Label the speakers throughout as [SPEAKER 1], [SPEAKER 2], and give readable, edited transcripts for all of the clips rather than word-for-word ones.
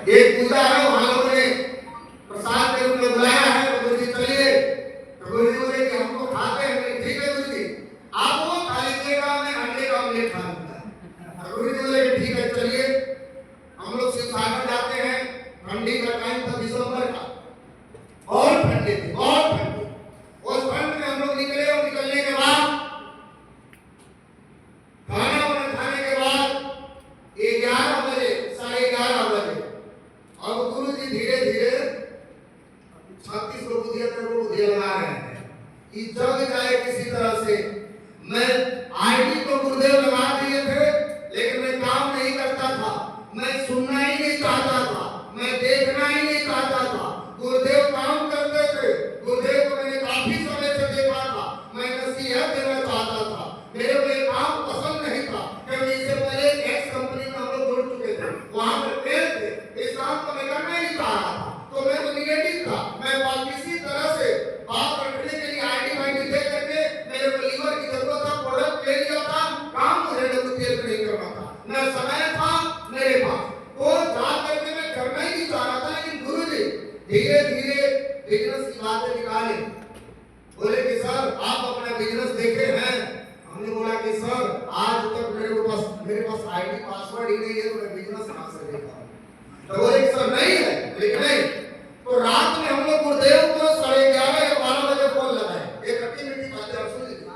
[SPEAKER 1] एक पूजा है, वहां लोगों ने प्रसाद के रूप में बुलाया है। तो गुरु जी चलिए, तो गुरु जी बोले कि हमको खाते हैं। ठीक है गुरु जी, आप वो खा लीजिएगा, मैं अंडे का ऑमलेट खा लूंगा। तो गुरु जी बोले कि ठीक है चलिए। हम लोग शिव सागर जाते हैं, ठंडी का टाइम था, दिसंबर का, बहुत ठंडे थे, बहुत ठंडे। उस ठंड में हम लोग निकले, और निकलने के बाद खाना वाना खाने के बाद 11 बजे, 11:30 बजे, अब गुरु जी धीरे धीरे 36 को बुद्धि लगा रहे हैं कि जग जाए किसी तरह से। मैं आईडी को गुरुदेव लगा दिए थे, लेकिन मैं काम नहीं करता था, मैं सुनना ही नहीं चाहता था, मैं देखना ही नहीं चाहता था। गुरुदेव काम करते थे, गुरुदेव को मैंने काफी समय से देखा था, मैं नसीहत देना चाहता था, मेरे को ये काम पसंद नहीं था। क्योंकि इससे पहले एक्स कंपनी में हम लोग जुड़ चुके थे, वहां पे फेल थे, इस काम को मैं करना ही नहीं चाह रहा था। तो मैं तो निगेटिव था, मैं किसी तरह से बात रखने के लिए आईडी वाईडी दे करके मेरे को लीवर की जरूरत था, प्रोडक्ट ले लिया था, काम मुझे नेगोशिएट नहीं करना था, न समय था मेरे पास, तो जा करके मैं करना ही नहीं चाह रहा था। लेकिन गुरु जी धीरे धीरे बिजनेस की बातें निकाले, बोले कि सर आप अपना बिजनेस देखे हैं। हमने बोला कि सर आज तक मेरे पास आईडी पासवर्ड ही नहीं है, तो मैं बिजनेस कहां से देखा। तो बोले कि सर नहीं है, लेकिन नहीं। तो रात में हम लोग गुरुदेव को 11:30 या 12 बजे फोन लगाए। एक रट्टी मिट्टी बातें आप सुन लीजिए,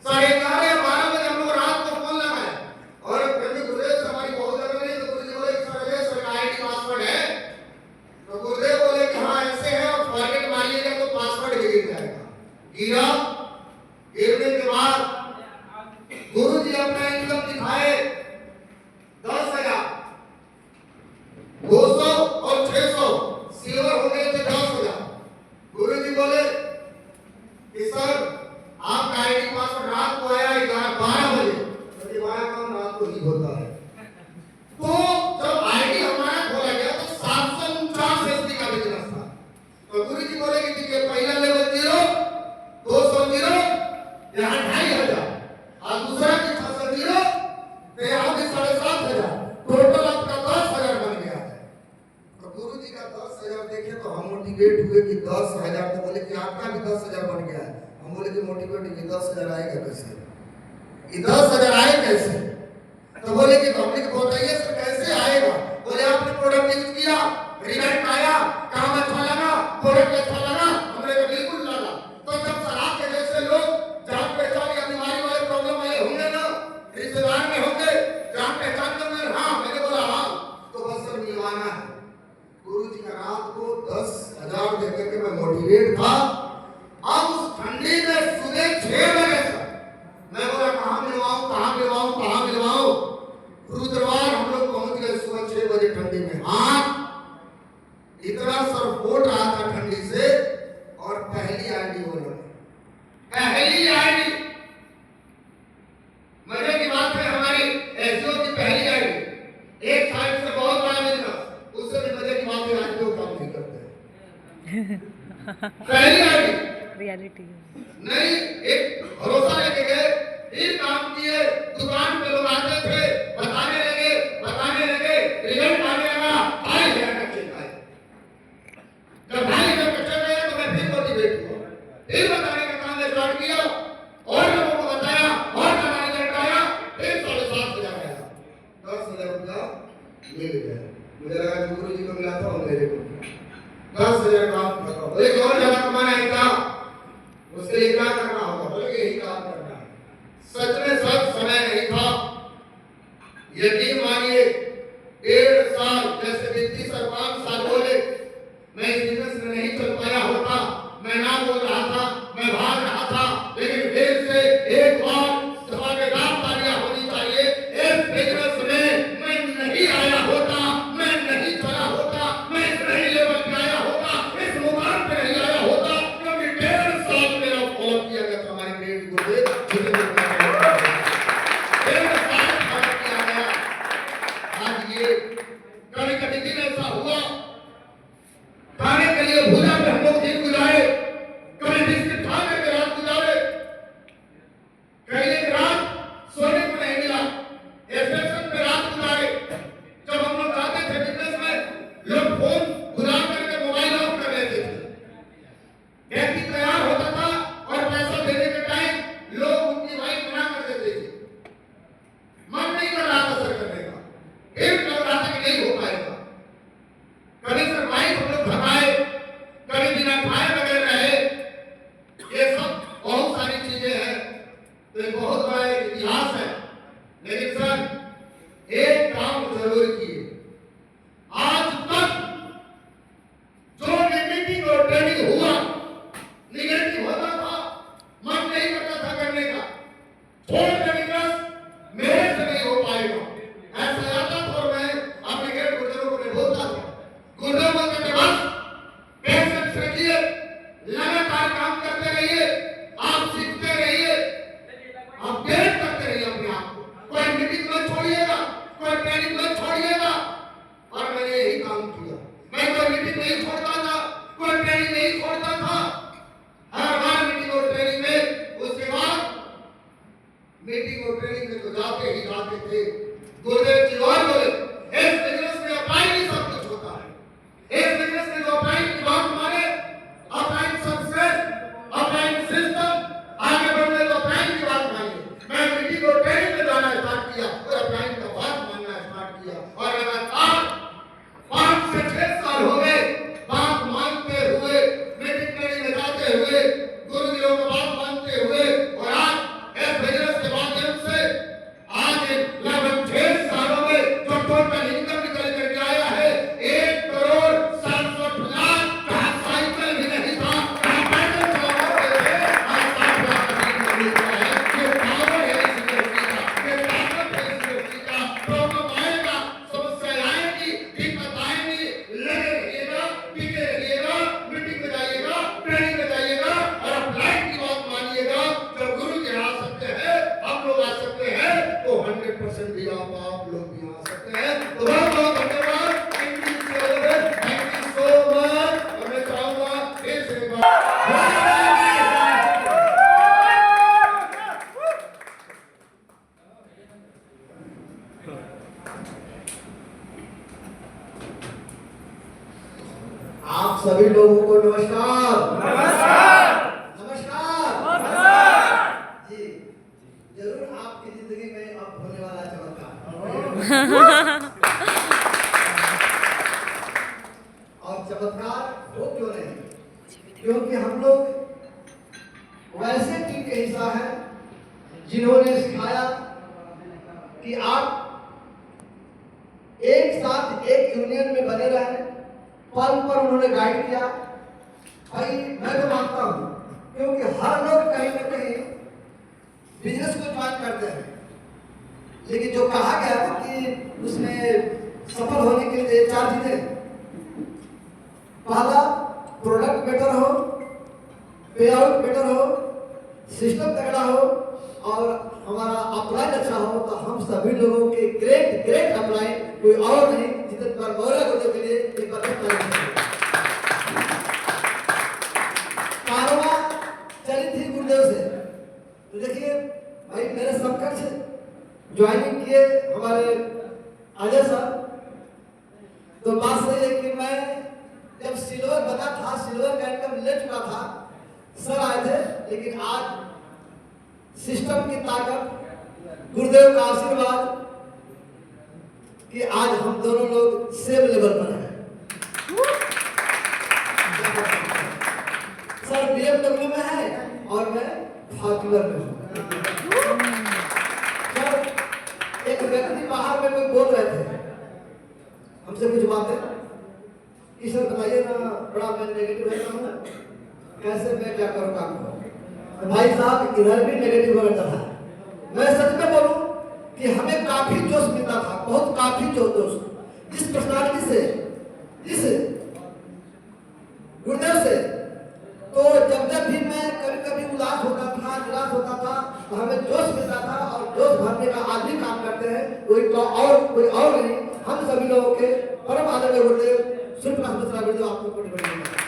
[SPEAKER 1] 11:30 या 12 बजे हम लोग रात को फोन लगाए, और कभी गुरुदेव से हमारी बहुत जरूरत नहीं। तो गुरुजी बोले सर का आईडी पासवर्ड है। तो गुरुदेव बोले कि हाँ ऐसे है, और फॉरगेट मारिएगा तो पासवर्ड गिर जाएगा। गिरा, गिरने के बाद गुरु जी अपना इनकम दिखाए 10,000, 200 और 600 सिल्वर हो गए थे 10,000। गुरु जी बोले कि सर आपका आईडी पासवर्ड रात को आया 12 बजे, क्योंकि हमारा काम रात को ही होता है। तो जब आईडी हमारा खोला गया तो 749 एसडी का बिजनेस था। तो गुरु जी बोले कि ठीक है, पहला लेवल 0, 200 0, यहाँ 2,500, और दूसरा की 600 0, तो यहाँ भी 7,500, टोटल आपका 10,000 बन गया है। तो गुरु जी का 10,000 देखे तो हम मोटिवेट हुए कि 10,000। तो बोले कि आपका भी 10,000 बन गया है। हम बोले कि मोटिवेट कि 10,000 आएगा कैसे, ये 10,000 आए कैसे। तो बोले कि पब्लिक बताइए सर कैसे आएगा। बोले आपने प्रोडक्ट यूज किया, रिजल्ट आया, काम अच्छा लगा, प्रोडक्ट अच्छा लगा, हमने तो बिल्कुल लगा। तो जब सर आपके जैसे लोग जान पहचान या बीमारी वाले प्रॉब्लम वाले होंगे ना, रिश्तेदार में होंगे, जान पहचान में, हाँ मैंने बोला हाँ, तो बस सर मिलवाना है। गुरु जी का रात को 10,000 देकर के मैं मोटिवेट था। अब उस ठंडी में सुबह 6 बजे मैं बोला कहाँ मिलवाऊं, कहाँ मिलवाऊं, कहाँ मिलवाऊं। रुद्रवार हम लोग पहुंच गए सुबह 6 बजे ठंडी में। हाँ इतना सरफोट रहा था ठंडी से, और पहली आईडी बोला, पहली आईडी, मजे की बात है, हमारी एसओ की पहली आईडी, एक साइड से बहुत बड़ा बिजनेस, उससे भी मजे की बात है, आज लोग काम नहीं करते। पहली आईडी
[SPEAKER 2] रियलिटी
[SPEAKER 1] नहीं, एक भरोसा लेके गए, फिर काम किए, दुकान पे लोग आते थे, बताने लगे, रिजल्ट आने लगा, 2,500 का चेक आया। जब 2,500 का चेक आया तो मैं फिर मोटिवेट हुआ, फिर बताने का काम स्टार्ट किया, और लोगों को बताया, और जमा रिजल्ट आया, फिर 7,500 आया, 10,000 रुपया मिल गया। मुझे लगा गुरु जी को मिला था और मेरे को 10,000 काम करो। बोले और ज्यादा कमाना है क्या, उसके लिए क्या करना होगा। बोले यही काम करना है। सच में सब समय नहीं था, यकीन मानिए 1.5 साल, जैसे वित्तीय सर 5 साल बोले, मैं इस बिजनेस में नहीं चल पाया होता, मैं ना बोल रहा था, मैं भाग रहा था, लेकिन फिर से एक बार धमाकेदार तालियां होनी चाहिए। इस बिजनेस में मैं नहीं आया होता, मैं नहीं चला होता, मैं इस नहीं लेवल पे आया होता, इस मुकाम पे नहीं आया होता, क्योंकि 1.5 साल मेरा फॉलो किया गया था हमारे ग्रेट गुरुदेव, 1.5 साल फॉलो किया गया। आज ये कभी दिन ऐसा हुआ, खाने के लिए भूजा पे हम लोग दिन गुजारे, कभी किया। मैं कोई मीटिंग नहीं छोड़ता था, कोई ट्रेनिंग नहीं छोड़ता था। हर बार मीटिंग और ट्रेनिंग में, उसके बाद मीटिंग और ट्रेनिंग में तो जाते ही जाते थे। गुरुदेव जी और बोले, इस बिजनेस में अप्लाई नहीं सब कुछ होता है। इस बिजनेस में जो अप्लाई की बात माने, अप्लाई सक्सेस, अप्लाई सिस्टम, आगे बढ़ने तो अप्लाई की बात मानिए। मैं मीटिंग और ट्रेनिंग में जाना स्टार्ट किया और अप्लाई का बात मानना स्टार्ट किया और लगातार 5 से 6 साल हो गए बात मानते हुए, मीटिंग ट्रेनिंग में जाते हुए, गुरुदेव की बात मानते हुए, और आज इस बिजनेस के माध्यम से आज लगभग 6 सालों में जो टोटल इनकम निकल करके आया है 1 करोड़ 67 लाख। कहाँ साइकिल भी नहीं था, कहाँ पैदल चला करते थे, आज 7 लाख का इनकम मिल रहा है। ये पावर है इस इंडस्ट्री का, ये ताकत है इस इंडस्ट्री का। प्रॉब्लम आएगा, समस्या आएगी, दिक्कत आएगी, लगे रहिएगा, टिके रहिएगा, मीटिंग में जाइएगा, ट्रेनिंग में जाइएगा और अप्लाई की बात मानिएगा। जब गुरु जी आ सकते हैं, हम लोग आ सकते हैं, तो 100% भी आप लोग भी आ सकते हैं। तो बहुत बहुत धन्यवाद। Thank you so much. और मैं चाहूंगा फिर से एक बार आप सभी लोगों को नमस्कार। नमस्कार जी। जरूर आपकी जिंदगी में अब होने वाला चमत्कार और चमत्कार हो क्यों नहीं, क्योंकि हम लोग वैसे टीम के हिस्सा है जिन्होंने सिखाया कि आप एक साथ एक यूनियन में बने रहें। पल पर उन्होंने गाइड किया। भाई मैं तो मानता हूँ, क्योंकि हर लोग कहीं ना कहीं बिजनेस को ज्वाइन करते हैं, लेकिन जो कहा गया था कि उसमें सफल होने के लिए 4 चीजें, पहला प्रोडक्ट बेटर हो, पे आउट बेटर हो, सिस्टम तगड़ा हो और हमारा अपलाइन अच्छा हो। तो हम सभी लोगों के ग्रेट अपलाइन कोई और नहीं, जितने बार मौर्य गुरुदेव के लिए एक बार कारवा चली थी गुरुदेव से। तो देखिए भाई, मेरे समकक्ष ज्वाइनिंग किए हमारे अजय सर। तो बात सही है कि मैं जब सिल्वर बना था, सिल्वर का इनकम ले चुका था, सर आए थे, लेकिन आज सिस्टम की ताकत, गुरुदेव का आशीर्वाद कि आज हम दोनों लोग सेम लेवल पर हैं। सर BMW में है और मैं फॉर्च्यूनर में हूँ। सर एक व्यक्ति बाहर में कोई बोल रहे थे हमसे कुछ बातें कि सर बताइए ना, बड़ा मैं नेगेटिव रहता हूँ, कैसे मैं क्या करूँ काम को। तो भाई साहब इधर भी नेगेटिव रहता था। मैं सच में बोलूँ कि हमें काफी जोश मिलता था, बहुत काफी जोश इस पर्सनालिटी से, इस गुरुदेव से। तो जब भी मैं कभी उदास होता था, निराश होता था, तो हमें जोश मिलता था। और जोश भरने का आज भी काम करते हैं कोई और नहीं, हम सभी लोगों के परम आदरणीय गुरुदेव सूर्य प्रकाश मिश्रा गुरुदेव। आपको कोटि कोटि नमस्कार।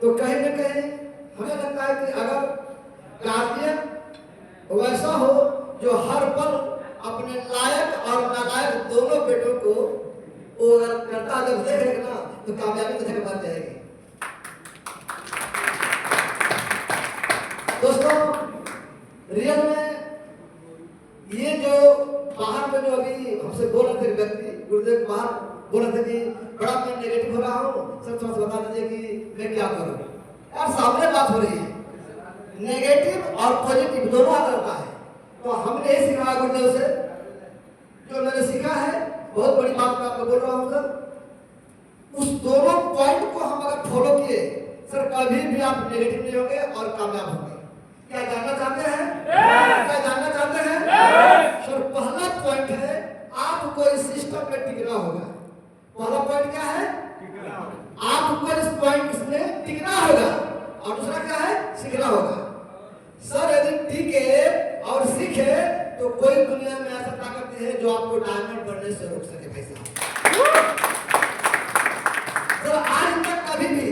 [SPEAKER 1] तो कहीं न कहीं हमें लगता है कि अगर गार्जियन वैसा हो जो हर पल अपने लायक और नालायक दोनों बेटों को वो अगर करता जब देखेगा ना, तो कामयाबी तो जगह बन जाएगी। दोस्तों रियल में ये जो बाहर में जो अभी हमसे बोल रहे थे व्यक्ति, गुरुदेव बाहर बोल रहे थे कि बड़ा मैं नेगेटिव हो रहा हूँ, सर थोड़ा सा बता दीजिए कि मैं क्या करूँ। यार सामने बात हो रही है, नेगेटिव और पॉजिटिव दोनों आ जाता है। तो हमने ये सीखा गुरुदेव से, जो मैंने सीखा है, बहुत बड़ी बात मैं आपको बोल रहा हूँ सर। उस दोनों पॉइंट को हम अगर फॉलो किए सर, कभी भी आप नेगेटिव नहीं होंगे और कामयाब होंगे। क्या जानना चाहते हैं? क्या जानना चाहते हैं? सर पहला पॉइंट है, आपको इस सिस्टम में टिकना होगा। पहला पॉइंट क्या है? आपको इस पॉइंट में टिकना होगा। और दूसरा क्या है? सीखना होगा। सर यदि टिके और सीखे
[SPEAKER 2] तो कोई दुनिया में ऐसा ताकत नहीं है जो आपको डायमंड बनने से रोक सके भाई साहब। तो आज तक कभी भी,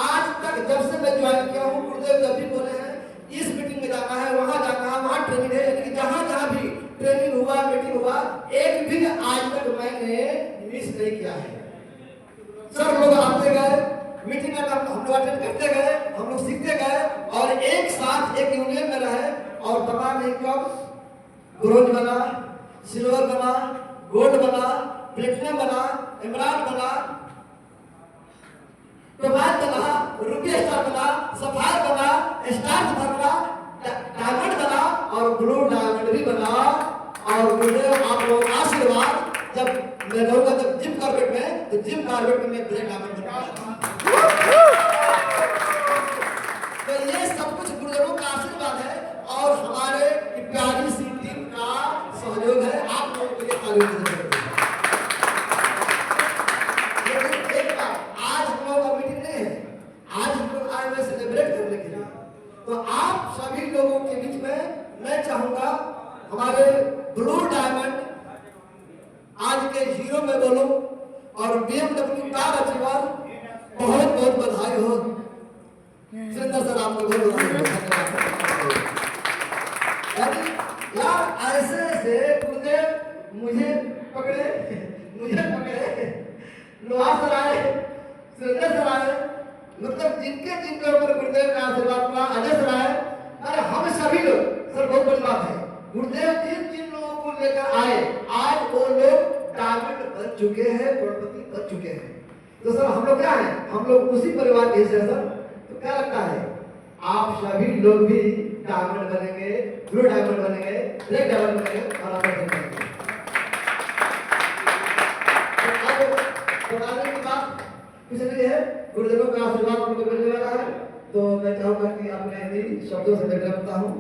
[SPEAKER 2] आज तक जब से मैं ज्वाइन किया हूँ, गुरुदेव जब भी बोले हैं इस मीटिंग में जाना है, वहां जाना है, वहां ट्रेनिंग है, यानी कि जहां जहां भी ट्रेनिंग हुआ, मीटिंग हुआ, एक भी आज तक मैंने मिस नहीं किया है। सब लोग आते गए, मीटिंग में हम लोग अटेंड करते गए, हम लोग सीखते गए और एक साथ एक यूनियन में रहे और पता नहीं कब ब्रोंज बना, सिल्वर बना, गोल्ड बना, प्लेटिनम बना, एमराल्ड बना, टोबाइट बना, रूबी स्टार बना, सफायर बना, स्टार बना, डायमंड बना और ब्लू डायमंड भी बना। और मुझे आप लोगों का आशीर्वाद, जब मैं रहूंगा जब जिम कार्पेट में, तो जिम कार्पेट में मैं ब्लैक डायमंड बनूंगा। तो ये सब कुछ गुरुदेवों का आशीर्वाद है और हमारे प्यारी सी टीम का सहयोग है। आप लोगों के लिए तालियों की जरूरत है। लेकिन एक बात, आज हम लोग का मीटिंग नहीं है, आज हम लोग आए हुए सेलिब्रेट करने के लिए। तो आप सभी लोगों के बीच में मैं चाहूंगा हमारे ब्लू डायमंड आज के हीरो में बोलूं और BMW कार अचीवर बहुत बहुत बधाई हो। सुरेंद्र सर आपको बहुत बधाई हो। यार ऐसे ऐसे गुरुदेव मुझे पकड़े, लोहा सर आए, सुरेंद्र सर आए, मतलब जिनके ऊपर गुरुदेव का आशीर्वाद हुआ, अजय सर आए, अरे हम सभी लोग, सर बहुत बड़ी बात है, गुरुदेव जिन लोगों को लेकर आए, आज वो लोग डायमंड बन चुके हैं, करोड़पति बन चुके हैं। तो सर हम लोग क्या है, हम लोग उसी परिवार के हिस्से हैं सर। तो क्या लगता है आप सभी लोग भी डायमंड बनेंगे, ब्लू डायमंड बनेंगे, ब्लैक डायमंड बनेंगे और अमर बनेंगे। बताने की बात कुछ नहीं है, गुरुदेवों का आशीर्वाद हमको मिलने वाला है। तो मैं चाहूंगा कि अपने हिंदी शब्दों से व्यक्त करता हूँ।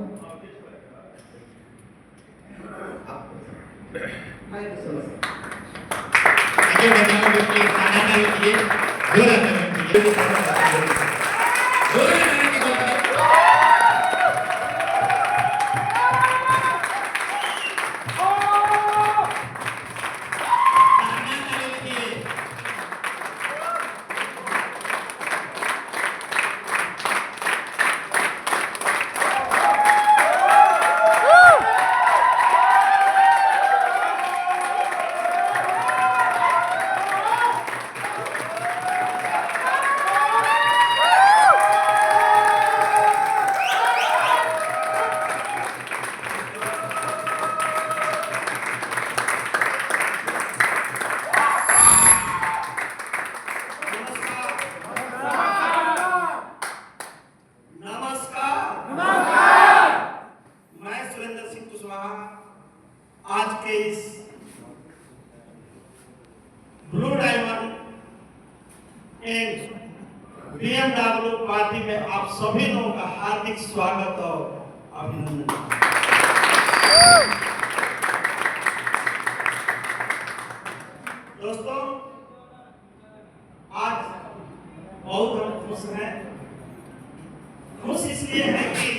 [SPEAKER 3] आज के इस blue diamond and BMW party में आप सभी लोगों का हार्दिक स्वागत और अभिनंदन। दोस्तों, आज बहुत हम खुश हैं। खुश इसलिए है कि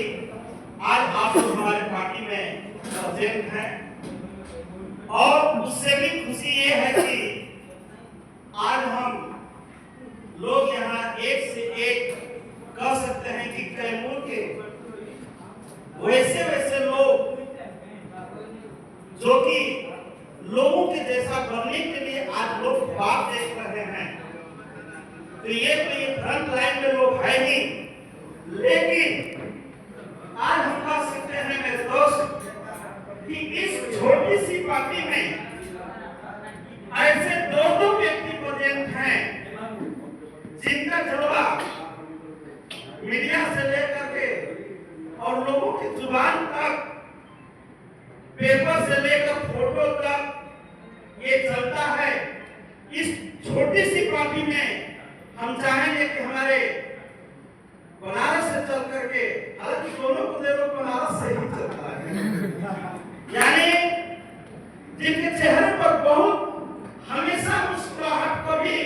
[SPEAKER 3] आज आप लोग हमारे पार्टी में प्रेजेंट हैं और उससे भी खुशी ये है कि आज हम लोग यहाँ एक से एक कह सकते हैं कि कैमूर के वैसे वैसे लोग जो कि लोगों के जैसा बनने के लिए आज लोग बात देख रहे हैं। तो ये फ्रंट लाइन में लोग है ही, लेकिन आज हम कह सकते हैं मेरे दोस्त कि इस छोटी सी पार्टी में ऐसे दो व्यक्ति प्रेजेंट हैं जिनका जलवा मीडिया से लेकर के और लोगों की जुबान तक, पेपर से लेकर फोटो तक ये चलता है। इस छोटी सी पार्टी में हम चाहेंगे कि हमारे बनारस से चल करके, हालांकि दोनों को देखो बनारस से ही चलता है, यानी जिनके चेहरे पर बहुत हमेशा मुस्कुराहट, कभी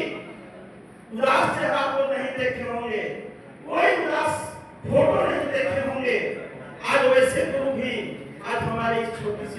[SPEAKER 3] उदास चेहरा आपको नहीं देखे होंगे, कोई उदास फोटो नहीं देखे होंगे। आज वैसे गुरु भी आज हमारी छोटी सी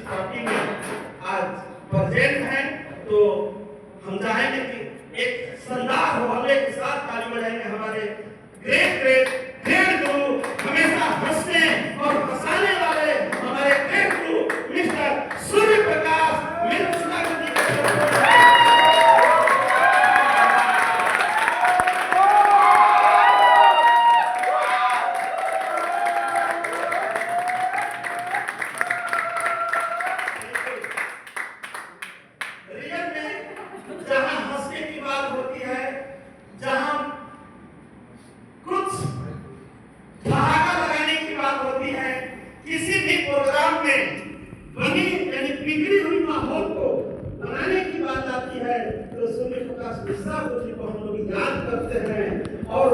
[SPEAKER 3] है तो सूर्य प्रकाश मिश्रा जी को हम लोग याद करते हैं। और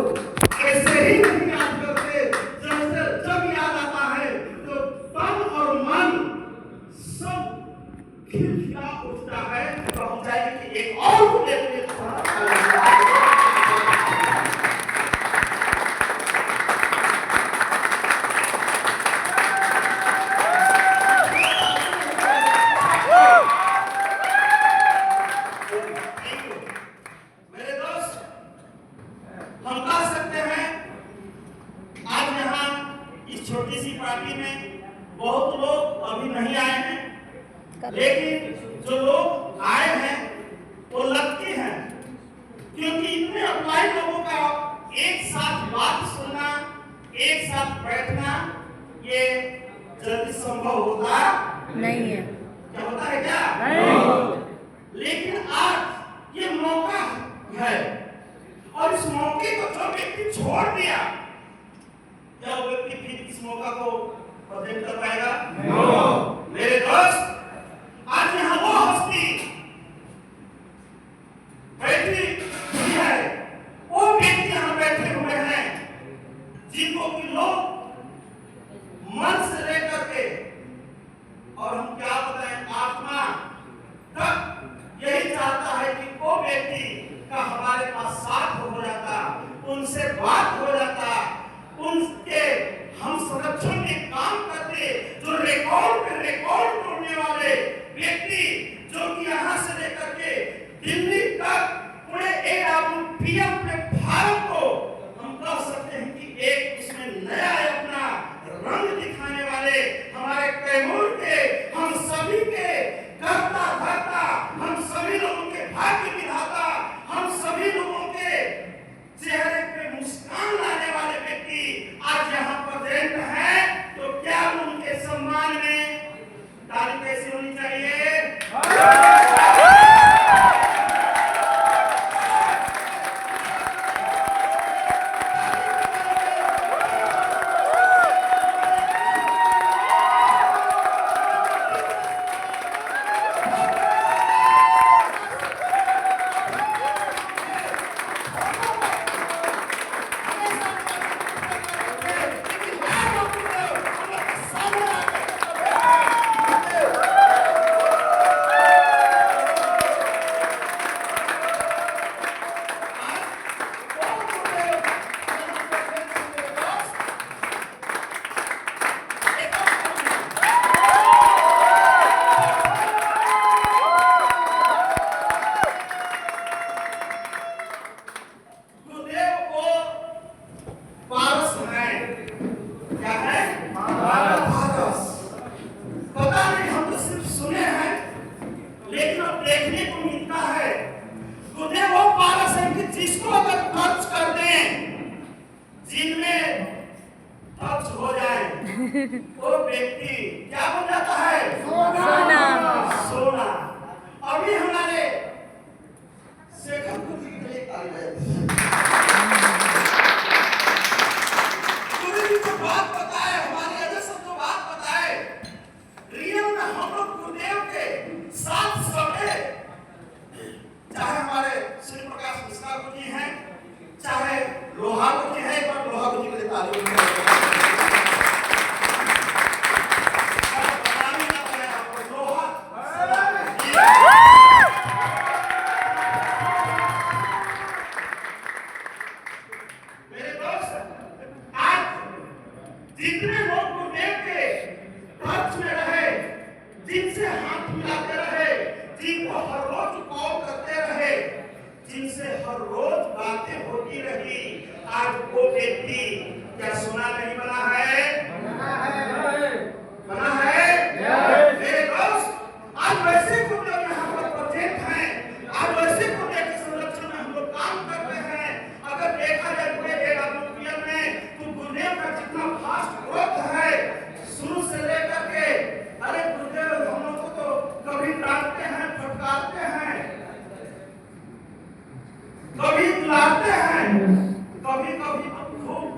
[SPEAKER 3] ऐसे ही नहीं याद करते, जब याद आता है तो तन और मन सब खिलखिला उठता है। तो हम चाहेंगे कि एक और मुद्दे पे छोटी सी पार्टी में बहुत लोग अभी नहीं आए हैं, लेकिन जो लोग आए हैं वो लगते हैं, क्योंकि इतने अप्लाई लोगों का एक साथ बात सुनना, एक साथ बैठना ये जल्दी संभव होता
[SPEAKER 4] नहीं है।
[SPEAKER 3] क्या होता है क्या? नहीं। लेकिन आज ये मौका है और इस मौके को जो व्यक्ति छोड़ दिया, क्या वो व्यक्ति फिर इस मौका को प्रेजेंट कर पाएगा? नहीं। मेरे दोस्त, आज यहाँ वो हस्ती बैठी हुई है, वो व्यक्ति यहाँ बैठे हुए हैं जिनको कि लोग मन से लेकर के और हम क्या बताएं आत्मा तक यही चाहता है कि वो व्यक्ति का हमारे पास साथ हो जाता, उनसे बात हो जाता, उनके हम संरक्षण के काम करते, जो रिकॉर्ड पे रिकॉर्ड तोड़ने वाले व्यक्ति जो कि यहाँ से लेकर के दिल्ली तक पूरे AWPM प्लेटफॉर्म को हम कह सकते हैं कि एक उसमें नया अपना रंग दिखाने वाले हमारे कैमूर के, हम सभी के करता धरता, हम सभी लोगों के भाग्य विधाता, हम सभी लोगों के चेहरे पे मुस्कान लाने वाले व्यक्ति आज यहाँ प्रेजेंट है। तो क्या उनके सम्मान में ताली कैसी होनी चाहिए? वो व्यक्ति क्या बन जाता है?
[SPEAKER 4] सोना।
[SPEAKER 3] सोना। अभी हमारे शेखर जी के लिए जो बात बताए, हमारे अजय सब जो बात बताए, रियल में हम लोग गुरुदेव के साथ सटे, चाहे हमारे श्री प्रकाश मिश्रा जी हैं, चाहे लोहा जी है, एक बार लोहा जी के लिए ताली जितने लोग गुरुदेव के टच में रहे, जिनसे हाथ मिलाते रहे, जिनको हर रोज कॉल करते रहे, जिनसे हर रोज बातें होती रही, आज वो व्यक्ति क्या सोना नहीं बना है? बना है? मेरे दोस्त, आज वैसे गुरुदेव यहाँ पर प्रेजेंट हैं, आज वैसे गुरुदेव के संरक्षण में हम लोग काम करते हैं। अगर देखा जाए पूरे AWPM में तो गुरुदेव का जितना फास्ट ग्रोथ है, शुरू से लेकर के, अरे गुरुदेव हम लोग को तो कभी डांटते हैं, फटकारते हैं, कभी बुलाते हैं, कभी कभी खूब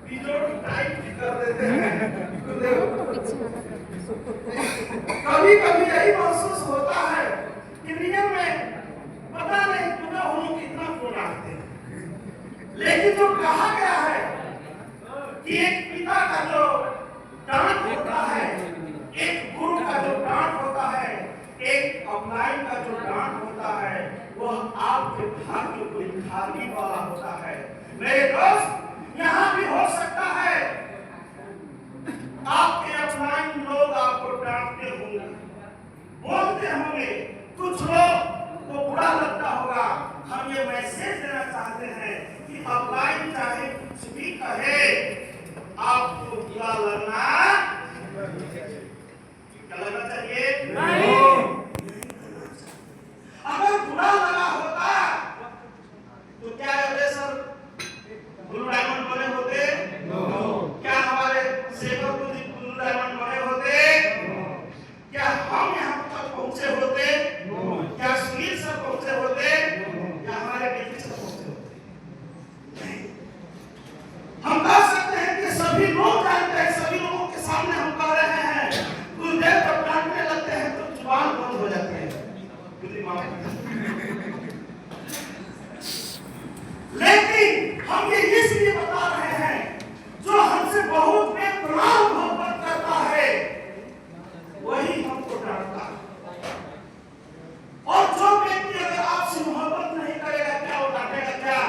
[SPEAKER 3] बिजोड़ टाइप भी कर देते हैं। कभी कभी यही महसूस होता कि एक पिता का जो डांट होता है, एक गुरु का जो डांट होता है, एक अपलाइन का जो डांट होता है, वह आपके भाग्य को निखारने वाला होता है। मेरे दोस्त, यहाँ भी हो सकता है आपके अपलाइन लोग आपको डांटते होंगे, बोलते होंगे, कुछ लोग को बुरा लगता होगा। हम ये मैसेज देना चाहते हैं कि अपलाइन चाहे कुछ भी कहे, आपको बुरा लगना क्या लगना चाहिए? नहीं। अगर बुरा लगा होता तो क्या सर ब्लू डायमंड बने होते? क्या हमारे शेखर ब्लू डायमंड बने होते? क्या हम यहाँ तक पहुंचे होते? क्या सुनील सर पहुंचे होते? या हमारे बेटी सर पहुंचे होते? हम कह सकते हैं कि सभी लोग जानते हैं, सभी लोगों के सामने हम कह रहे हैं, गुरुदेव जब डांटने लगते हैं तो जुबान बंद हो जाती है। लेकिन हम ये इसलिए बता रहे हैं, जो हमसे बहुत बेपनाह मोहब्बत करता है वही हमको डांटता है। और जो व्यक्ति अगर आपसे मोहब्बत नहीं करेगा, क्या वो डांटेगा? क्या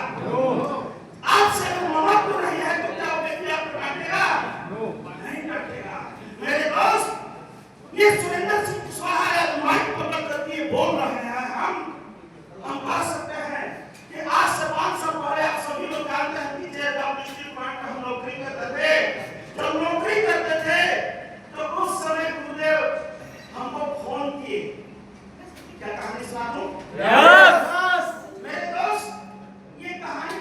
[SPEAKER 3] आपसे मोहब्बत नहीं है तो क्या वो व्यक्ति आपको डांटेगा? नहीं डांटेगा। मेरे दोस्त, ये सुरेंद्र सिंह कुशवाहा माइक पकड़ करके बोल रहे हैं, हम कह सकते हैं कि आज से 5 साल पहले आप सभी लोग जानते हैं कि JWC पॉइंट हम नौकरी करते थे। जब नौकरी करते थे तो उस समय गुरुदेव हमको फोन किए। क्या कहानी सुना दूं? मेरे दोस्त, ये कहानी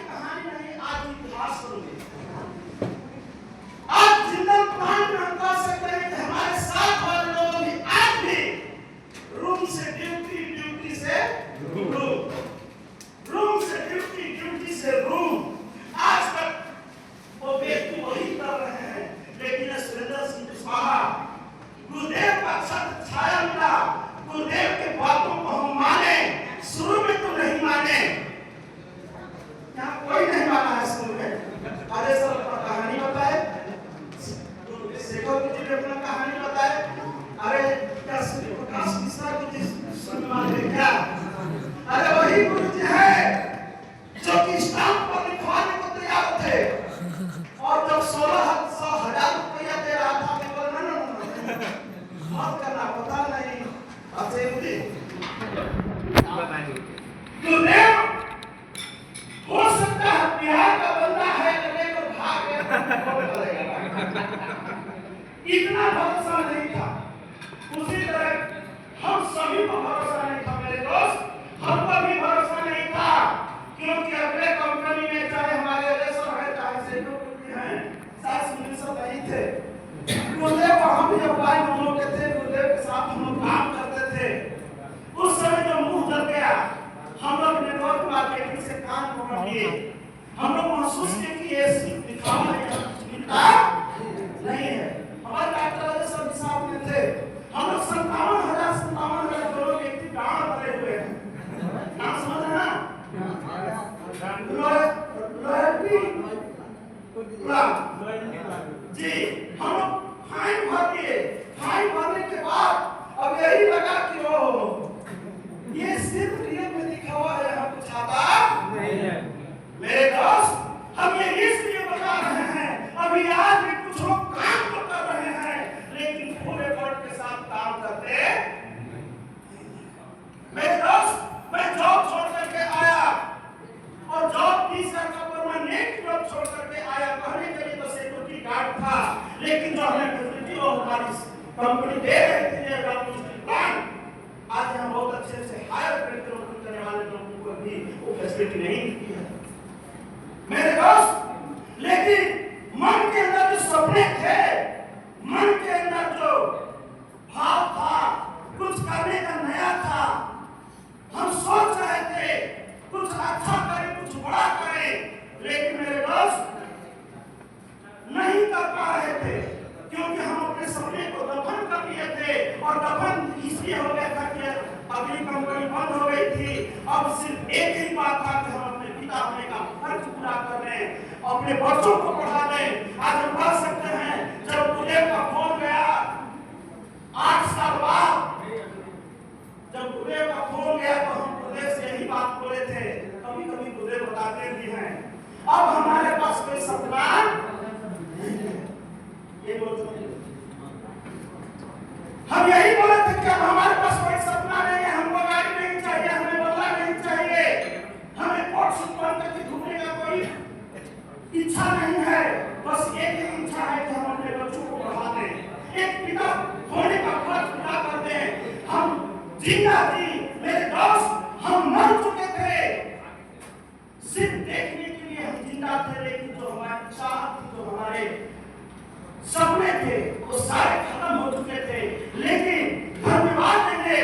[SPEAKER 3] नहीं, आज इतिहास करोगे। आज जिंदल पॉइंट में हम कह सकते हैं कि हमारे साथ वाले लोग भी आज भी रूम से ड्यूटी, ड्यूटी से रूम, रूम से ड्यूटी, ड्यूटी से रूम, आज तक वो व्यक्ति वही कर रहे हैं। लेकिन सुरेंद्र सिंह कुशवाहा, गुरुदेव का छाया मिला, गुरुदेव के बातों को हम माने। शुरू में तो नहीं माने, यहाँ कोई नहीं माना है शुरू में। अरे सर कहानी बताए, शेखर जी ने अपना कहानी बताए। अरे क्या सूर्य प्रकाश मिश्रा जी सम्मान है क्या? अरे वही गुरु जी है जो कि स्टाम्प पर लिखवाने को तैयार थे, और जब 16,000 रुपया दे रहा था, मैं बोला ना मत करना, पता नहीं अच्छे मुझे गुरुदेव हो सकता है बिहार का बंदा है, लेकिन भाग गया इतना भरोसा नहीं था। उसी तरह हम सभी को भरोसा नहीं था। मेरे दोस्त, हमको भी भरोसा नहीं था, क्योंकि अगले कंपनी में चाहे हमारे रेसर है, चाहे सेक्रेटरी हैं, सास सुनील सब नहीं थे। गुरुदेव को हम भी अप्लाई हम लोग के थे, गुरुदेव के साथ हम लोग काम करते थे। उस समय जो मुंह जल गया, हम लोग नेटवर्क मार्केटिंग से काम पकड़ लिए। हम लोग महसूस किए कि ये सिर्फ दिखावा नहीं है। हमारे डॉक्टर सब साथ में थे। हम लोग 57,000 दोनों व्यक्ति गांव भरे हुए हैं। नाम समझ रहे हैं? जी, हम लोग फाइन भर दिए। फाइन भरने के बाद अब यही लगा कि ये सिर्फ रियल में दिखावा है, यहाँ कुछ आता नहीं है। मेरे दोस्त, हम ये इसलिए बता रहे हैं, अभी आज भी कुछ लोग काम तो कर रहे हैं, लेकिन पूरे वर्ल्ड के साथ काम करते। मेरे दोस्त, मैं जॉब छोड़ करके आया, और जॉब 30,000 का परमानेंट जॉब छोड़ करके आया। कहने के लिए तो सिक्योरिटी गार्ड था, लेकिन जो हमें फैसिलिटी वो हमारी कंपनी दे रही थी, आज हम बहुत अच्छे से हायर करके नौकरी करने वाले लोगों को भी वो फैसिलिटी नहीं मिलती है। मेरे दोस्त, लेकिन मन के अंदर जो सपने थे, मन के अंदर जो भाव था, कुछ करने का नया था, हम सोच रहे थे कुछ अच्छा करें, कुछ बड़ा करें, लेकिन मेरे दोस्त नहीं कर पा रहे थे, क्योंकि हम अपने सपने को दफन कर दिए थे। और दफन इसलिए हो गया था कि अगली कंपनी बंद हो गई थी। अब सिर्फ एक ही बात था कि हम अपने पिता होने का फर्ज पूरा बात कर रहे हैं, अपने बच्चों को पढ़ा दें। आज हम पढ़ सकते हैं, जब गुरुदेव का फोन गया 8 साल बाद, जब गुरुदेव का फोन गया तो हम गुरुदेव से यही बात बोले थे, कभी कभी गुरुदेव बताते भी हैं, अब हमारे पास कोई सपना ये बोलते हम यही बोले थे कि अब हमारे पास कोई सपना नहीं है, हमको गाड़ी नहीं चाहिए, हमें बंगला नहीं चाहिए, हमें कोट सूट पहन करके घूमने का कोई इच्छा नहीं है। बस एक ही इच्छा है कि हम अपने बच्चों को पढ़ा दें, एक पिता होने का फर्ज पूरा कर दें। हम जिंदा थी मेरे दोस्त, हम मर चुके थे, सिर्फ देखने के लिए हम जिंदा थे, लेकिन जो हमारी चाह थी, जो हमारे सपने थे, वो सारे खत्म हो चुके थे। लेकिन धन्यवाद देंगे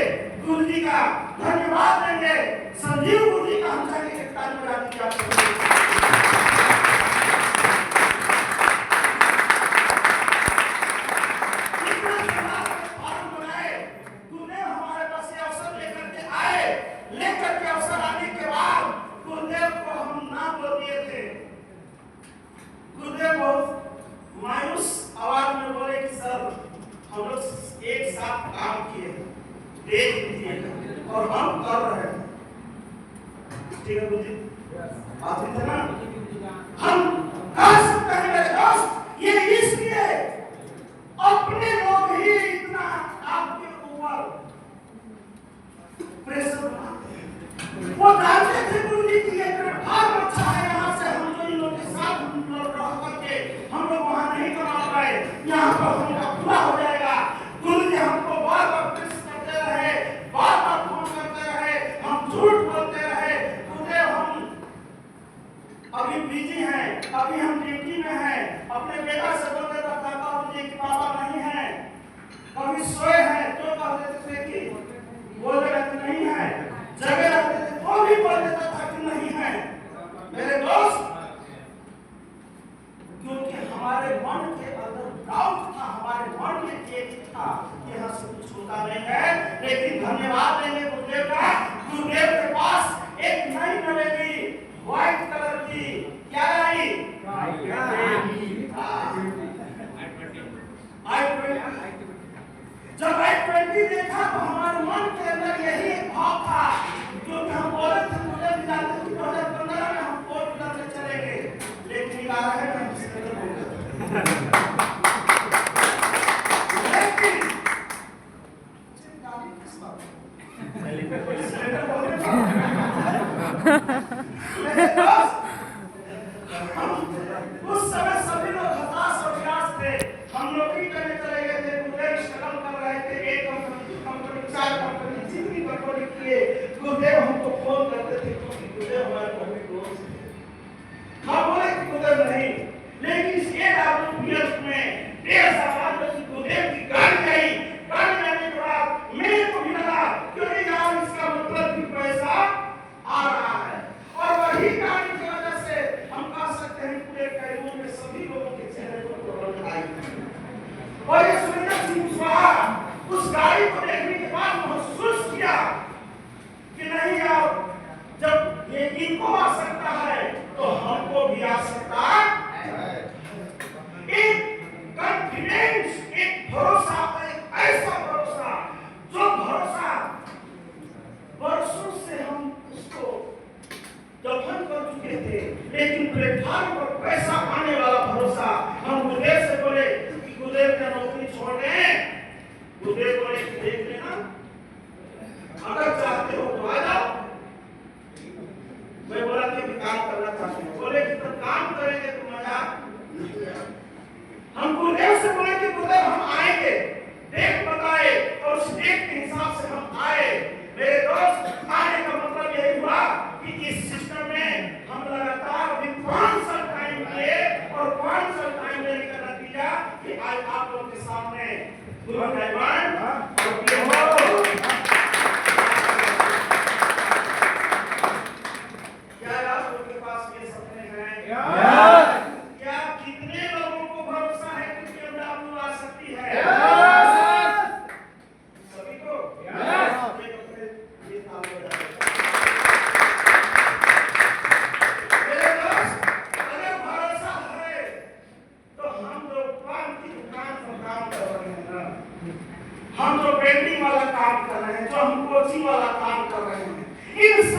[SPEAKER 3] गुरु जी का, धन्यवाद देंगे संजीव गुरु जी का। हम चाहिए एक ताली बजा दीजिए आप सभी। इतना फॉर्म बनाए, गुरुदेव हमारे पास ये अवसर लेकर के आए, लेकर के अवसर आने के बाद गुरुदेव को हम ना बोल दिए थे। गुरुदेव बहुत मायूस आवाज में बोले कि सर हम लोग एक साथ काम किए, देख लीजिए, और हम कर रहे हैं। ठीक है गुरुजी, बात है ना, हम कह सकते हैं मेरे दोस्त, ये इसलिए अपने लोग ही इतना आपके ऊपर प्रेशर बनाते हैं। वो जानते थे गुरुजी की ये प्लेटफॉर्म अच्छा है, यहाँ से हम जो इन लोगों के साथ हम लोग रह करके हम लोग वहाँ नहीं कमा पाए, यहाँ पर हमका पूरा हो जाएगा। गुरुजी हमको बार बार प्रेस करते रहे, बार बार फोन करते रहे, हम झूठ बोलते रहे, गुरुदेव हम अभी बिजी हैं, अभी हम ड्यूटी में हैं। अपने बेटा से बोलते था कहता मुझे कि पापा नहीं है, कभी सोए हैं तो कह देते थे कि बोल रहे थे नहीं है, जगह रहते थे तो भी बोल देता था कि नहीं है। मेरे दोस्त, क्योंकि हमारे मन के अंदर डाउट था, हमारे मन में एक था कि यहाँ से कुछ होता नहीं है। लेकिन धन्यवाद देंगे गुरुदेव का, गुरुदेव के पास एक नई नवेली व्हाइट कलर की क्या आई जब i20 देखा तो हमारे मन के अंदर यही एक भाव था, क्योंकि हम बोले थे मुझे भी जानते थे 2015 में हम कोर्ट करके चलेंगे, लेकिन आ रहे हैं लेकिन किस बात उस समय सभी लोग हताश और निराश थे, हम नौकरी करने चले गए थे, गुरुदेव स्ट्रगल कर रहे थे, एक कंपनी 4 कंपनी जितनी कंपनी किए, गुरुदेव हमको फोन करते थे क्योंकि गुरुदेव हमारे बहुत क्लोज थे। हम बोले कि गुरुदेव नहीं, लेकिन इस AWPS में 1.5 साल बाद गुरुदेव की गाड़ी आई, गाड़ी आने के बाद मेरे को भी लगा क्योंकि यार इसका मतलब कि पैसा आ रहा है, और वही गाड़ी की वजह से हम कह सकते हैं पूरे कैमूर में सभी लोगों के चेहरे पर प्रसन्नता आई। और ये सुरेंद्र सिंह कुशवाहा उस गाड़ी को देखने के बाद महसूस किया कि नहीं यार, जब ये इनको आ सकता है तो हमको भी आ सकता है। एक कॉन्फिडेंस, एक भरोसा, एक ऐसा भरोसा जो भरोसा वर्षों से हम उसको दफन कर चुके थे, लेकिन प्लेटफॉर्म पर पैसा आने वाला भरोसा। हम गुरुदेव से बोले कि गुरुदेव का नौकरी छोड़ दें, गुरुदेव बोले कि देख लेना, अगर चाहते हो तो आ जाओ। मैं बोला कि काम करना चाहते हो, बोले कि तो काम करेंगे तो मजा। हम गुरुदेव से बोले कि गुरुदेव हम आएंगे, डेट बताए और उस डेट के हिसाब से हम आए। मेरे दोस्त, आने का मतलब यही हुआ कि इस सिस्टम में हम लगातार विद्वान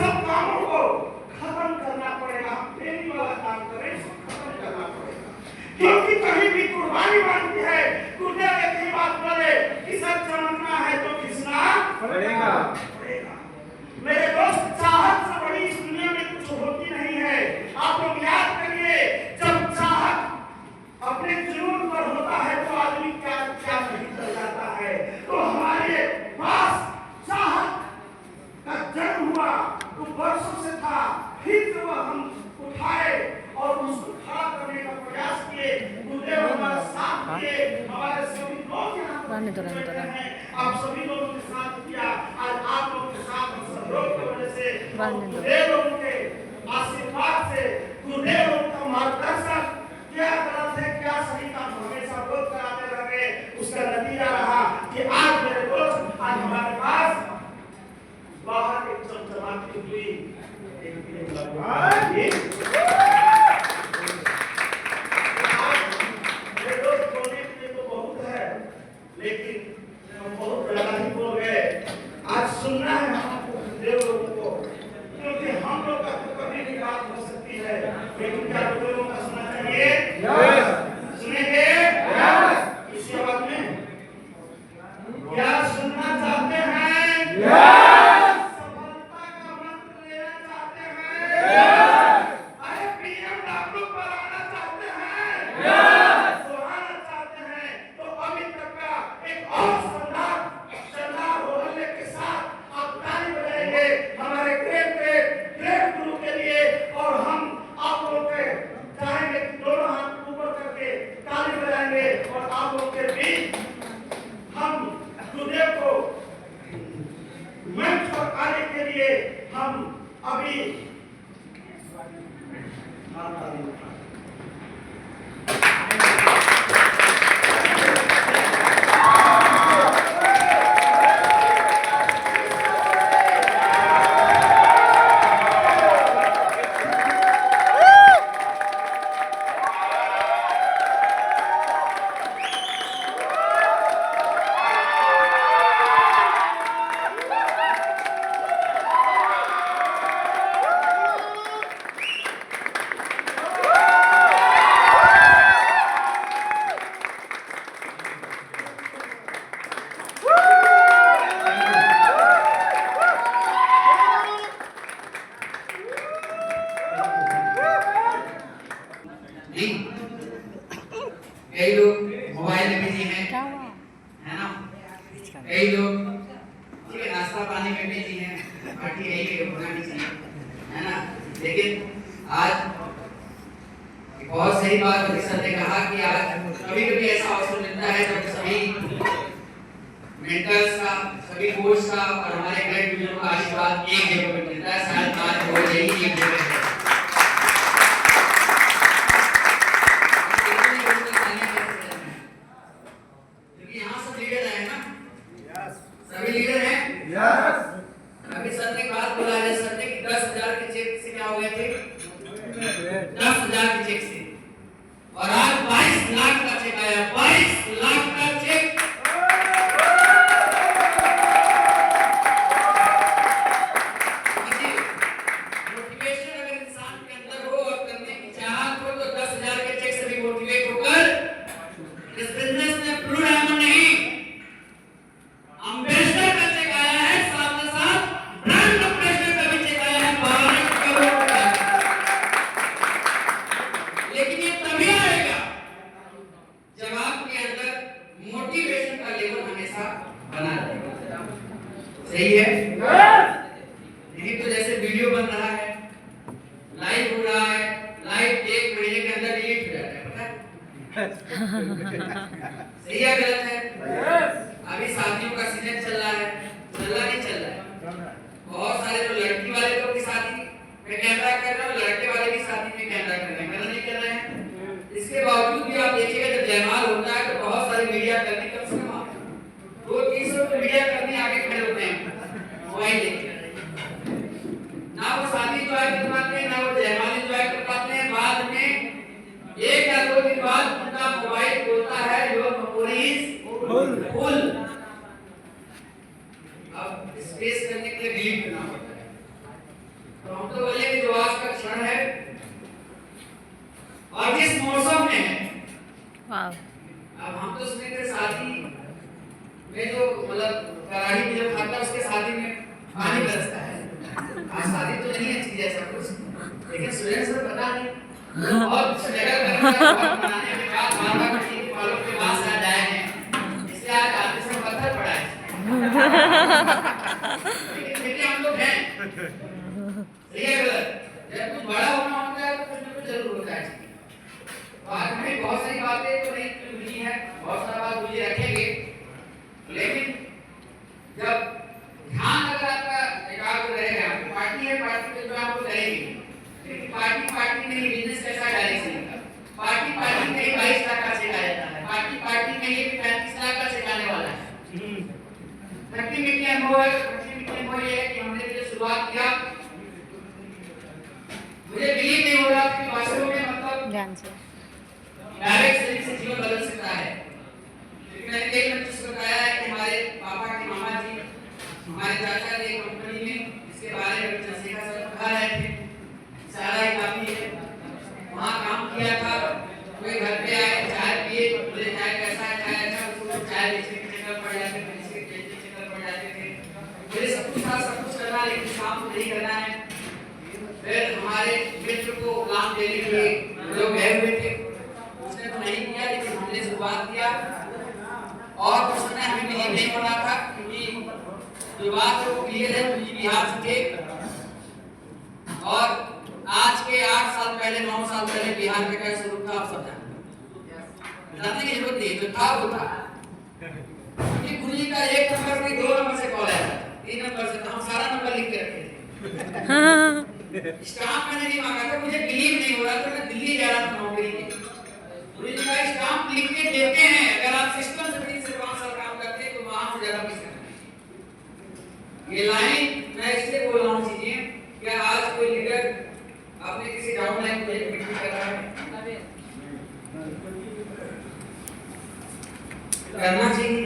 [SPEAKER 3] सब कामों को खत्म करना पड़ेगा। हम फेरी वाला काम करें, इसको खत्म करना पड़ेगा, क्योंकि कहीं भी कुर्बानी मांगती है। गुरुदेव एक ही बात बोले कि सब चमकना है तो घिसना पड़ेगा। मेरे दोस्त, चाहत से बड़ी इस दुनिया में कुछ होती नहीं है। आप लोग याद करिए, जब चाहत अपने जुनून पर होता है तो आदमी क्या क्या नहीं कर जाता है। तो हमारे पास चाहत का जन्म हुआ तो वर्षों से था, फिर से वह हम उठाए और उसको खड़ा करने का प्रयास किए। गुरुदेव हमारा साथ दिए, हमारे सभी लोग यहाँ पर बैठे हैं, आप सभी लोगों के साथ किया। आज आप लोगों के साथ हम सहयोग की वजह से, गुरुदेव लोगों के आशीर्वाद से, गुरुदेव लोगों का मार्गदर्शन, क्या गलत है क्या सही का हमेशा बोध कराते रहे। उसका नतीजा रहा कि आज मेरे दोस्त, आज हमारे पास बाहर एक चमचमाती हुई एक मेरे दोस्त बोलने के लिए तो बहुत है, लेकिन हम बहुत ज्यादा ही बोल गए। आज सुनना है हमको देव लोगों को, क्योंकि हम लोग का तो कभी भी बात हो सकती है, लेकिन क्या लोगों का सुनना चाहिए? सुनेंगे? इसी आवाज में क्या सुनना चाहते हैं? सफलता का मंत्र लेना चाहते हैं? अरे BMW पर आना चाहते हैं? सुहाना चाहते हैं? तो अभी तक का एक और शानदार होने के साथ आप ताली बजाएंगे हमारे ग्रेट गुरु के लिए। और हम आप लोग के चाहेंगे कि दोनों हाथ ऊपर करके ताली बजाएंगे और आप लोग के बीच हम गुरुदेव को मंच पर आने के लिए हम अभी
[SPEAKER 5] कई लोग मोबाइल में बिजी हैं, है ना? कई लोग ठीक है नाश्ता पानी में बिजी हैं, पार्टी यही होना नहीं चाहिए, है ना? लेकिन आज बहुत सही बात सर ने कहा कि आज कभी-कभी ऐसा अवसर मिलता है जब सभी मेंटर्स का, सभी कोच का और हमारे ग्रेट गुरुओं का आशीर्वाद एक जगह पर मिलता है। शायद आज वो यही एक जगह है। यहाँ सब लीडर है ना? सभी लीडर हैं? अभी सर ने बात बोला है, सर ने 10,000 के चेक से क्या हो गए थे? 10,000 के चेक से, और आज 22 लाख का चेक आया। 22 लाख का चेक। मोटिवेशन अगर इंसान के अंदर हो और करने की चाहत हो तो 10,000 के चेक से भी मोटिवेट होकर इस बिजनेस में ब्लू डायमंड नहीं, एम्बेसडर का चेक आया है, साथ में साथ ब्रांड एम्बेसडर का भी चेक आया है 12 करोड़ का। लेकिन ये तभी आएगा जब आपके अंदर मोटिवेशन का लेवल हमेशा बना रहेगा। सही है? नहीं तो जैसे वीडियो बन रहा है, लाइव हो रहा है, लाइव 1 महीने के अंदर डिलीट हो जाता है, पता है? सही है गलत है? अभी शादियों का सीजन चल रहा है, चल रहा नहीं चल रहा है? बहुत सारे तो लड़की वाले लोग की शादी में कैमरा कर रहे हैं, लड़के वाले की शादी में कैमरा कर रहे हैं, नहीं कर रहे हैं। इसके बावजूद भी आप देखिएगा जब जयमाल होता है तो बहुत सारे मीडिया कर्मी कम से कम 200-300 मीडिया कर्मी आगे खड़े होते हैं मोबाइल लेके। ना वो शादी एंजॉय कर पाते हैं, ना वो जयमाल एंजॉय कर पाते हैं। बाद में 1 या 2 दिन बाद उनका मोबाइल बोलता है योर मेमोरी इज फुल। अब स्पेस करने के लिए डिलीट करना पड़ता है। हम तो बोले कि जो आज का क्षण है और जिस मौसम में है,
[SPEAKER 4] वाह
[SPEAKER 5] अब हम तो सुने थे शादी में जो मतलब कढ़ाई में जो खाता है उसके शादी में पानी बरसता है। आज शादी तो नहीं है चीज ऐसा कुछ, लेकिन सुरेश सर पता नहीं और बनाने के बाद माता की पालों के बाद से आए हैं, इसलिए आज आदमी से पत्थर पड़ा है। लेकिन फिर भी हम लोग हैं, सही है गलत? जब कुछ बड़ा होना होता है तो कुछ ना कुछ जरूर होता है। आज में बहुत सारी बातें तो नहीं भूली है, बहुत सारा बात भूली रखेंगे, लेकिन जब ध्यान अगर आपका एकाग्र रहेगा, पार्टी है, पार्टी के जो आपको करेंगे, लेकिन पार्टी में ही बिजनेस कैसा डायरेक्शन है, पार्टी में ही 22 लाख का सिखाया जाता है, पार्टी में ही 35 लाख का सिखाने वाला है। खट्टी मीठी अनुभव है, खट्टी मीठी अनुभव ये है कि हमने जो शुरुआत किया, मुझे बिलीव नहीं हो रहा कि वास्तव में मतलब
[SPEAKER 4] ध्यान से
[SPEAKER 5] डायरेक्ट से जीवन बदल सकता है। लेकिन मैंने कई मंच बताया है कि हमारे पापा के मामा जी, हमारे चाचा जी कंपनी में इसके बारे में चंद्रशेखर सर बता रहे थे, सारा ही काफी है, वहाँ काम किया था। कोई घर पे आए, चाय पिए, बोले चाय कैसा है, चाय अच्छा, उसको चाय बेचने के चक्कर पड़ जाते थे, इसके बेचने के चक्कर पड़ जाते थे, बोले सब कुछ था, सब कुछ करना, लेकिन काम तो नहीं करना है। फिर हमारे मित्र को काम देने के लिए लोग गए हुए थे, उसने तो नहीं किया, लेकिन हमने शुरुआत किया और उस समय हमें बिलीव नहीं हो रहा था, क्योंकि जो बात वो क्लियर है, मुझे बिहार से थे और आज के 8 साल पहले 9 साल पहले बिहार में कैसे स्वरूप था आप सब जानने की जरूरत नहीं, जो था वो था। क्योंकि गुरु जी का 1 नंबर से 2 नंबर से कॉल आया, 3 नंबर से, तो हम सारा नंबर लिख के रखे थे। स्टाम्प मैंने नहीं मांगा था, मुझे बिलीव नहीं हो रहा था, मैं दिल्ली जा रहा था नौकरी के, गुरु जी का स्टाम्प लिख के देते हैं। अगर आप सिस्टम से 5 साल काम करते हैं तो वहां से ज्यादा पैसा ये लाइन मैं इसलिए बोल रहा हूँ चीजें, क्या आज कोई लीडर अपने किसी डाउनलाइन प्रोजेक्ट मीटिंग कर रहा है, करना चाहिए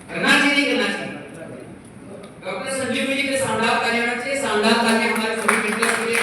[SPEAKER 5] करना चाहिए करना चाहिए। डॉक्टर संजीव जी के शानदार कार्य होना चाहिए, शानदार कार्य हमारे सभी मित्रों के लिए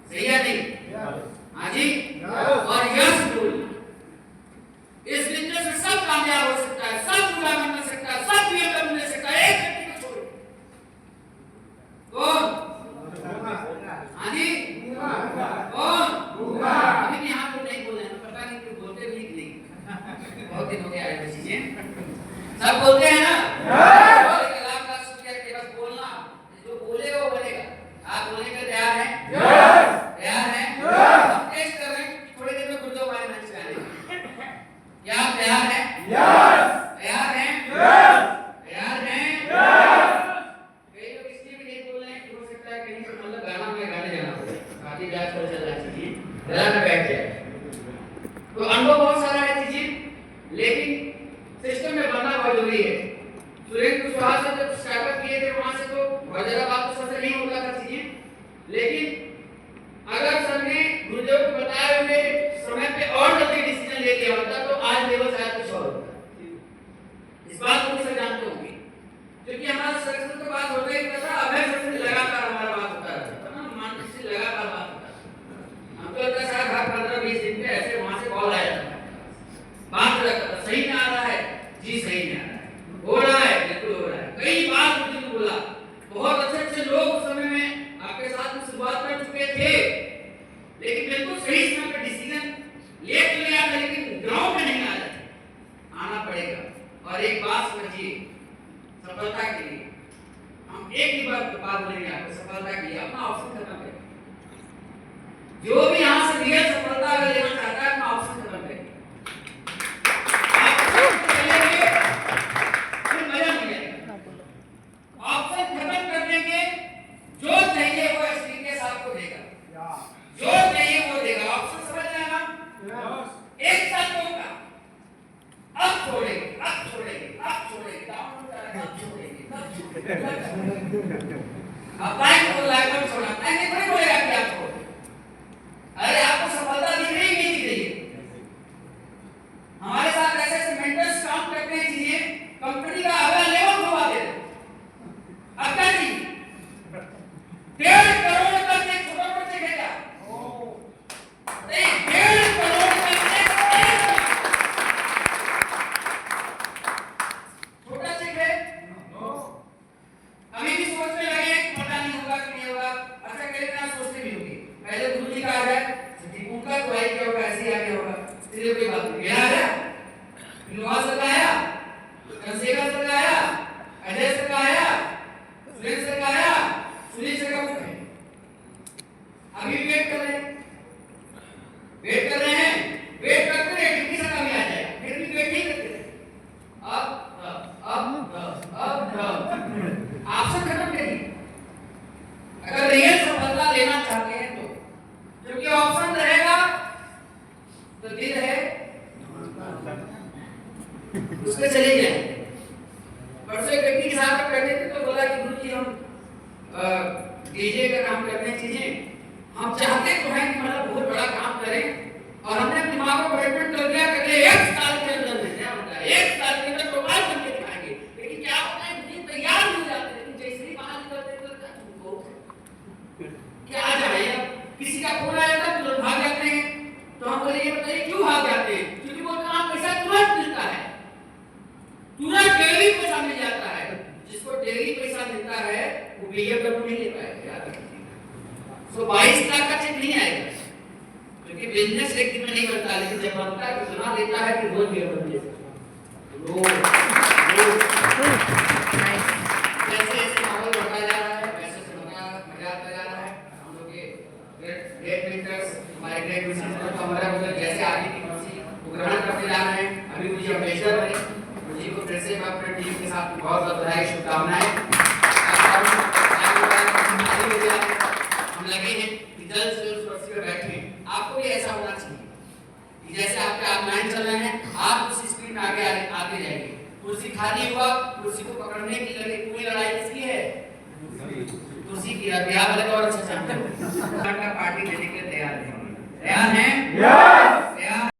[SPEAKER 5] सही है नहीं? हाँ जी। और यश बोल इस दिन हो गया है चीजें सब बोलते हैं ना और एक लाख शुक्रिया के बस बोलना जो बोले वो बनेगा। आप बोलने के तैयार हैं? तैयार हैं? हम टेस्ट कर रहे हैं थोड़ी देर में गुरुदेव हमारे मंच पे आने। क्या आप तैयार हैं? तैयार हैं? तैयार हैं? कई लोग इसलिए भी नहीं बोल रहे हैं कि हो सकता है कहीं से मतलब गाना में गाने जाना हो शादी ब्याह पर चल रहा है चीजें गला में बैठ जाए तो अनुभव बहुत सारा है चीजें लेकिन सिस्टम में बनना बहुत जरूरी है। सुरेंद्र कुशवाहा से जब स्टार्टअप किए थे वहां से तो बहुत ज्यादा बात तो सबसे नहीं होता था चीजें लेकिन अगर सर ने गुरुदेव को बताए हुए समय पे और जल्दी डिसीजन ले लिया होता तो आज लेवल शायद कुछ और होता। इस बात को सर जानते होंगे क्योंकि हमारा सर से तो बात होता ही था अभय सर से लगातार हमारा बात होता रहता था ना मान से लगातार बात होता था। हमको लगता है शायद हर 15-20 दिन पे ऐसे वहां से कॉल आया था बात लगता था सही में आ रहा है जी सही में आ रहा है हो रहा है बिल्कुल हो रहा है। कई बार मुझे बोला बहुत अच्छे लोग उस समय में आपके साथ में शुरुआत कर चुके थे लेकिन बिल्कुल सही समय पे डिसीजन ले तो लिया था लेकिन ग्राउंड में नहीं आ रहे आना पड़ेगा। और एक बात समझिए सफलता के लिए हम एक ही बात बोलेंगे आपको सफलता के लिए अपना ऑप्शन खत्म करें। जो भी यहाँ से रियल सफलता अगर लेना चाहता है अपना ऑप्शन खत्म करें। ऑप्शन खत्म कर देंगे जो चाहिए वो एसपीके साहब को देगा जो चाहिए वो देगा। ऑप्शन समझ रहे हैं हम? एक साल तो होगा अब छोड़ेंगे अब छोड़ेंगे अब छोड़ेंगे अब छोड़ेंगे अब टाइम को लागत छोड़ा टाइम थोड़ी बोलेगा कि आप छोड़ अरे आपको सफलता दिख रही नहीं दिख रही हमारे साथ ऐसे ऐसे मेंटर्स काम करते हैं चीजें कंपनी का अगला लेवल घुमा देते अब क्या जी 1.5 करोड़ का एक छोटा बच्चे भेजा नहीं 1.5 करोड़ का छोटा चेक है अभी भी सोचने लगे पता नहीं होगा कि नहीं होगा। अच्छा कई बार सोचते भी होंगे पहले गुरुजी का आ जाए उनका तो आई क्या होगा ऐसे ही आगे होगा इसलिए कोई बात नहीं मेरा आया युवा सर का आया कंसेगा सर का आया अजय सर का आया सुरेंद्र सर का आया सुनील सर का बुक है अभी वेट कर रहे हैं वेट करते रहे डिप्टी सर का भी आ जाएगा फिर भी वेट नहीं करते अब ऑप्शन खत्म करिए अगर रियल सफलता लेना चाहते हैं तो क्योंकि ऑप्शन रहेगा तो दिल है उसके चले जाए। परसों एक व्यक्ति के साथ बैठे थे तो बोला कि गुरुजी हम डीजे का काम करते हैं चीजें हम चाहते तो हैं कि मतलब बहुत बड़ा काम करें और हमने दिमाग को कमिटमेंट कर दिया कि 1 साल के अंदर में क्या होता है 1 साल के अंदर प्रोफाइल बन के दिखाएंगे लेकिन क्या होता है मुझे तैयार नहीं जाते लेकिन जैसे ही बाहर निकलते तो क्या आ जाए किसी का फोन आया था तो भाग जाते हैं तो हम बोले ये बताइए क्यों भाग जाते हैं क्योंकि वो काम पैसा तुरंत मिलता है तुरंत डेली पैसा मिल जाता है जिसको डेली पैसा मिलता है वो बीएफडब्ल्यू नहीं ले पाएगा याद रखिए। सो 22 लाख का चेक नहीं आएगा क्योंकि बिजनेस एक दिन में नहीं बनता लेकिन जब बनता है तो सुना देता है कि रोज बीएफडब्ल्यू जैसे जैसे माहौल बढ़ता जा रहा है वैसे से मजा आता जा रहा है। हम लोग के ग्रेट लीडर्स हमारे ग्रेट विशेषज्ञ हमारा मतलब जैसे आगे की मर्जी वो ग्रहण करते जा रहे हैं अभी मुझे अम्बेसडर बने मुझे को फिर से अपने टीम के साथ बहुत बहुत बधाई शुभकामनाएं। हम लगे हैं कि जल्द से जल्द कुर्सी पर बैठे आपको भी ऐसा होना चाहिए कि जैसे आपके ऑनलाइन चल रहे हैं आप उस स्पीड में आगे आते जाएंगे। कुर्सी खाली हुआ कुर्सी को पकड़ने की लड़ाई पूरी लड़ाई किसकी है कुर्सी की। बिहार वाले तो और अच्छा चाहते हैं पार्टी देने के लिए तैयार हैं